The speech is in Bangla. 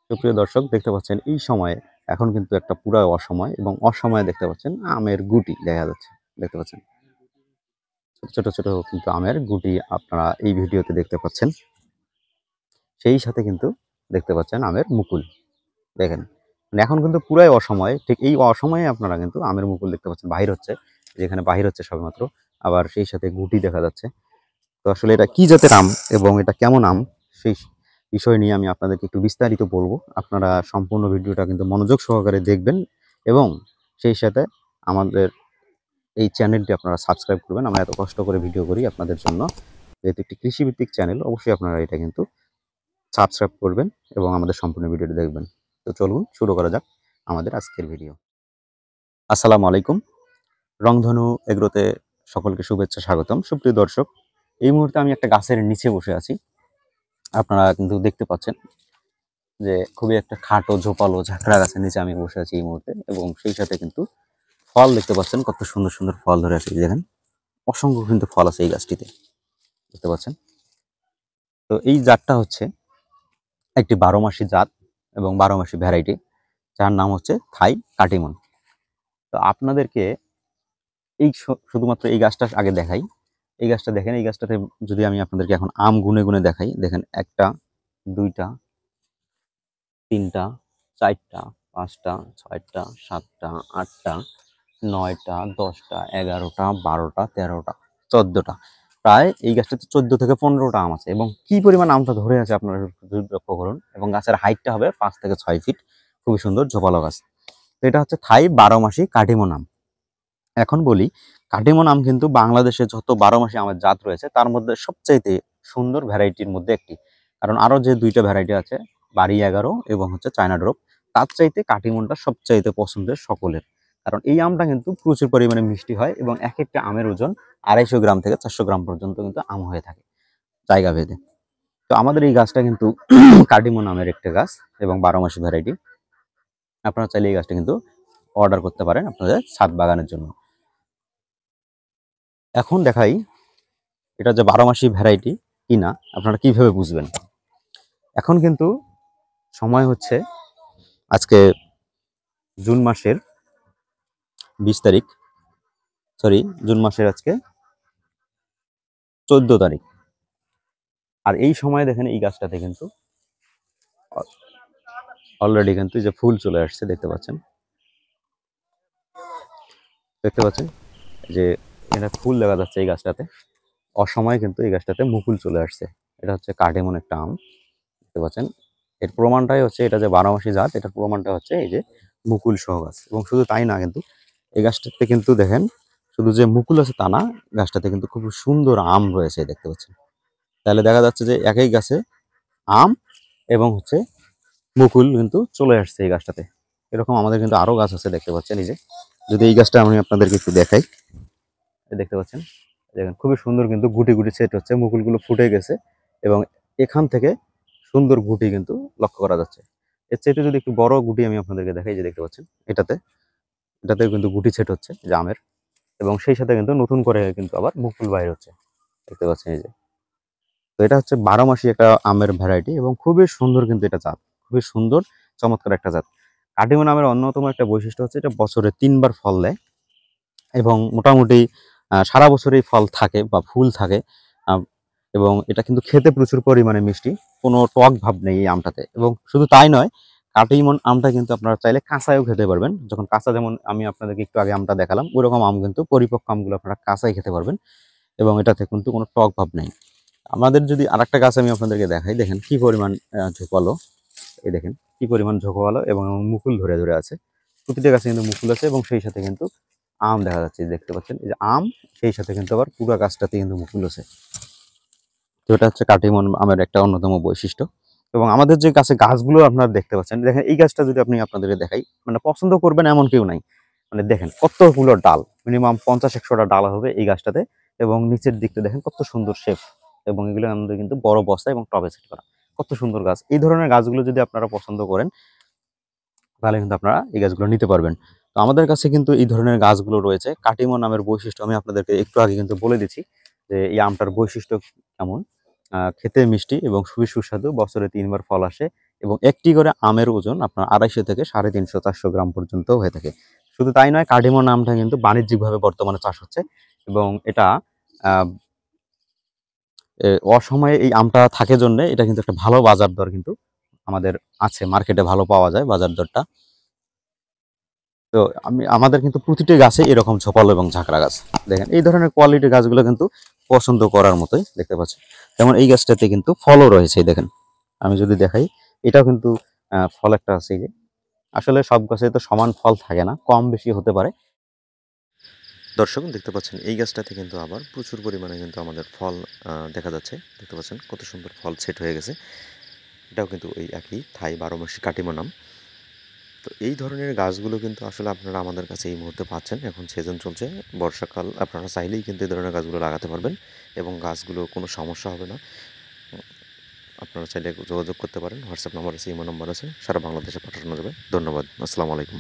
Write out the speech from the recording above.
সুপ্রিয় দর্শক দেখতে পাচ্ছেন এই সময়ে এখন কিন্তু একটা পুরা অসময় এবং অসময়ে দেখতে পাচ্ছেন আমের গুটি দেখা যাচ্ছে। দেখতে পাচ্ছেন ছোট ছোট কিন্তু আমের গুটি আপনারা এই ভিডিওতে দেখতে পাচ্ছেন। সেই সাথে কিন্তু দেখতে পাচ্ছেন আমের মুকুল। দেখেন মানে এখন কিন্তু পুরাই অসময়, ঠিক এই অসময়ে আপনারা কিন্তু আমের মুকুল দেখতে পাচ্ছেন বাহির হচ্ছে, যেখানে বাহির হচ্ছে সবেমাত্র। আবার সেই সাথে গুটি দেখা যাচ্ছে। তো আসলে এটা কি জাতের আম এবং এটা কেমন আম, সেই বিষয় নিয়ে আমি আপনাদেরকে একটু বিস্তারিত বলবো। আপনারা সম্পূর্ণ ভিডিওটা কিন্তু মনোযোগ সহকারে দেখবেন এবং সেই সাথে আমাদের এই চ্যানেলটি আপনারা সাবস্ক্রাইব করবেন। আমরা এত কষ্ট করে ভিডিও করি আপনাদের জন্য, যেহেতু একটি কৃষিভিত্তিক চ্যানেল, অবশ্যই আপনারা এটা কিন্তু সাবস্ক্রাইব করবেন এবং আমাদের সম্পূর্ণ ভিডিওটি দেখবেন। তো চলুন শুরু করা যাক আমাদের আজকের ভিডিও। আসসালামু আলাইকুম। রংধনু এগ্রোতে সকলকে শুভেচ্ছা, স্বাগতম। সুপ্রিয় দর্শক, এই মুহূর্তে আমি একটা গাছের নিচে বসে আছি। আপনারা কিন্তু দেখতে পাচ্ছেন যে খুবই একটা খাটো ঝোপালো ঝাঁকড়া গাছের নিচে আমি বসে আছি এই মুহূর্তে, এবং সেই সাথে কিন্তু ফল দেখতে পাচ্ছেন, কত সুন্দর সুন্দর ফল ধরে আছে। দেখেন অসংখ্য কিন্তু ফল আছে এই গাছটিতে, দেখতে পাচ্ছেন। তো এই জাতটা হচ্ছে একটি 12 মাসি জাত এবং 12 মাসি ভ্যারাইটি, যার নাম হচ্ছে থাই কাটিমন। তো আপনাদেরকে এই শুধুমাত্র এই গাছটা আগে দেখাই। এই গাছটা দেখেন, এই গাছটাতে যদি আমি আপনাদেরকে এখন আম গুনে গুনে দেখাই, দেখেন একটা, দুইটা, তিনটা, চারটা, পাঁচটা, ছয়টা, সাতটা, আটটা, নয়টা, 10টা, 11টা, 12টা, 13টা, 14টা, প্রায় এই গাছটাতে 14 থেকে 15টা আম আছে। এবং কি পরিমাণ আমটা ধরে আছে আপনারা যদি লক্ষ্য করুন। এবং গাছের হাইটটা হবে 5 থেকে 6 ফিট, খুবই সুন্দর ঝোপালো গাছ। তো এটা হচ্ছে থাই 12 মাসি কাটিমন আম। এখন বলি, কাটিমন আম কিন্তু বাংলাদেশে যত 12 মাসি আমের জাত রয়েছে তার মধ্যে সবচাইতে সুন্দর ভ্যারাইটির মধ্যে একটি। কারণ আরো যে দুইটা ভ্যারাইটি আছে, বাড়ি 11 এবং হচ্ছে চায়না ড্রপ, তার চাইতে কাটিমনটা সবচাইতে পছন্দের সকলের। কারণ এই আমটা কিন্তু প্রচুর পরিমাণে মিষ্টি হয় এবং এক একটা আমের ওজন 250 গ্রাম থেকে 400 গ্রাম পর্যন্ত কিন্তু আম হয়ে থাকে জায়গা ভেদে। তো আমাদের এই গাছটা কিন্তু কাটিমন আমের একটা গাছ এবং 12 মাসি ভ্যারাইটি। আপনারা চাইলে এই গাছটা কিন্তু অর্ডার করতে পারেন আপনাদের ছাদ বাগানের জন্য। এখন দেখাই এটা যে 12 মাসি ভ্যারাইটি কিনা আপনারা কিভাবে বুঝবেন। এখন কিন্তু সময় হচ্ছে আজকে জুন মাসের 20 তারিখ, সরি, জুন মাসের আজকে 14 তারিখ। আর এই সময় দেখেন এই গাছটাতে কিন্তু অলরেডি কিন্তু যে ফুল চলে আসছে, দেখতে পাচ্ছেন, দেখতে পাচ্ছেন যে এটা ফুল দেখা যাচ্ছে এই গাছটাতে। অসময়ে কিন্তু এই গাছটাতে মুকুল চলে আসছে। এটা হচ্ছে কাটিমন একটা আম, দেখতে পাচ্ছেন। এর প্রমাণটাই হচ্ছে এটা যে 12 মাসি জাত, এটার প্রমাণটা হচ্ছে এই যে মুকুল সহ গাছ। এবং শুধু তাই না, কিন্তু এই গাছটাতে কিন্তু দেখেন শুধু যে মুকুল আছে তা না, গাছটাতে কিন্তু খুব সুন্দর আম রয়েছে, দেখতে পাচ্ছেন। তাহলে দেখা যাচ্ছে যে একই গাছে আম এবং হচ্ছে মুকুল কিন্তু চলে আসছে এই গাছটাতে। এরকম আমাদের কিন্তু আরো গাছ আছে, দেখতে পাচ্ছেন। এই যে যদি এই গাছটা আমি আপনাদেরকে একটু দেখাই, দেখতে পাচ্ছেন, দেখেন খুবই সুন্দর কিন্তু গুটি গুটি সেট হচ্ছে, মুকুলগুলো ফুটে গেছে এবং এখান থেকে সুন্দর গুটি কিন্তু লক্ষ্য করা যাচ্ছে। এর চাইতে যদি একটু বড় গুটি আমি আপনাদেরকে দেখাই, যে দেখতে পাচ্ছেন এটাতে, এটাতেও কিন্তু গুটি সেট হচ্ছে জামের, এবং সেই সাথে কিন্তু নতুন করে কিন্তু আবার মুকুল বাইর হচ্ছে, দেখতে পাচ্ছেন এই যে। তো এটা হচ্ছে 12 মাসি একটা আমের ভ্যারাইটি এবং খুবই সুন্দর কিন্তু এটা জাত, খুবই সুন্দর চমৎকার একটা জাত। কাটিমন আমের অন্যতম একটা বৈশিষ্ট্য হচ্ছে এটা বছরে 3বার ফল দেয় এবং মোটামুটি সারা বছরই ফল থাকে বা ফুল থাকে। আহ, এবং এটা কিন্তু খেতে প্রচুর পরিমাণে মিষ্টি, কোনো টক ভাব নেই এই আমটাতে। এবং শুধু তাই নয়, কাটিমন আমটা কিন্তু আপনারা চাইলে কাঁচাইও খেতে পারবেন। যখন কাঁচা, যেমন আমি আপনাদেরকে একটু আগে আমটা দেখালাম, ওইরকম আম কিন্তু পরিপক্ক আমগুলো আপনারা কাঁচাই খেতে পারবেন এবং এটাতে কিন্তু কোনো টক ভাব নেই। আমাদের যদি আরেকটা গাছ আমি আপনাদেরকে দেখাই, দেখেন কি পরিমাণ ঝোপালো, এই দেখেন কি পরিমাণ ঝোপালো এবং মুকুল ধরে ধরে আছে। প্রতিটা গাছে কিন্তু মুকুল আছে এবং সেই সাথে কিন্তু আম দেখা যাচ্ছে, দেখতে পাচ্ছেন এই যে আম, সেই সাথে কিন্তু আবার পুরো গাছটাতে কিন্তু মুকুল আছে। তো এটা হচ্ছে কাটিমন আমের একটা অন্যতম বৈশিষ্ট্য। এবং আমাদের যে গাছে গাছগুলো আপনারা দেখতে পাচ্ছেন, দেখেন এই গাছটা যদি আপনি আপনাদেরকে দেখাই, মানে পছন্দ করবেন এমন কেউ নাই। মানে দেখেন কতগুলো ডাল, মিনিমাম 50-100টা ডাল হবে এই গাছটাতে। এবং নিচের দিকটা দেখেন কত সুন্দর শেপ, এবং এগুলো আমাদের কিন্তু বড় বস্তা এবং টবে সেট করা, কত সুন্দর গাছ। এই ধরনের গাছগুলো যদি আপনারা পছন্দ করেন, তাহলে কিন্তু আপনারা এই গাছগুলো নিতে পারবেন। তো আমাদের কাছে কিন্তু এই ধরনের গাছগুলো রয়েছে। কাটিমন নামের বৈশিষ্ট্য আমি আপনাদেরকে একটু আগে কিন্তু বলে দিচ্ছি যে এই আমটার বৈশিষ্ট্য কেমন। খেতে মিষ্টি এবং খুবই সুস্বাদু, বছরে 3বার ফল আসে এবং একটি করে আমের ওজন আপনার 250 থেকে 350-400 গ্রাম পর্যন্ত হয়ে থাকে। শুধু তাই নয়, কাডিমো নামটা কিন্তু বাণিজ্যিকভাবে বর্তমানে চাষ হচ্ছে এবং এটা আহ, অসময়ে এই আমটা থাকে জন্য এটা কিন্তু একটা ভালো বাজার দর কিন্তু আমাদের আছে, মার্কেটে ভালো পাওয়া যায় বাজার দরটা। তো আমাদের কিন্তু প্রতিটি গাছে এরকম ঝোপালো এবং ঝাঁকড়া গাছ দেখেন, এই ধরনের কোয়ালিটির গাছগুলো কিন্তু পছন্দ করার মতোই দেখতে পাচ্ছেন। যেমন এই গাছটাতে কিন্তু ফলও রয়েছে, দেখেন আমি যদি দেখাই, এটাও কিন্তু ফল একটা আছে। এই যে আসলে সব গাছে তো সমান ফল থাকে না, কম বেশি হতে পারে। দর্শক দেখতে পাচ্ছেন এই গাছটাতে কিন্তু আবার প্রচুর পরিমাণে কিন্তু আমাদের ফল দেখা যাচ্ছে। দেখতে পাচ্ছেন কত সুন্দর ফল সেট হয়ে গেছে। এটাও কিন্তু এই একই থাই 12 মাসি কাটিমো নাম। তো এই ধরনের গাছগুলো কিন্তু আসলে আপনারা আমাদের কাছে এই মুহূর্তে পাচ্ছেন। এখন সিজন চলছে বর্ষাকাল, আপনারা চাইলেই কিন্তু এই ধরনের গাছগুলো লাগাতে পারবেন এবং গাছগুলো কোনো সমস্যা হবে না। আপনারা চাইলে যোগাযোগ করতে পারেন। হোয়াটসঅ্যাপ নাম্বার আছে, ইমো নাম্বার আছে, সারা বাংলাদেশে পাঠানো যাবে। ধন্যবাদ। আসসালামু আলাইকুম।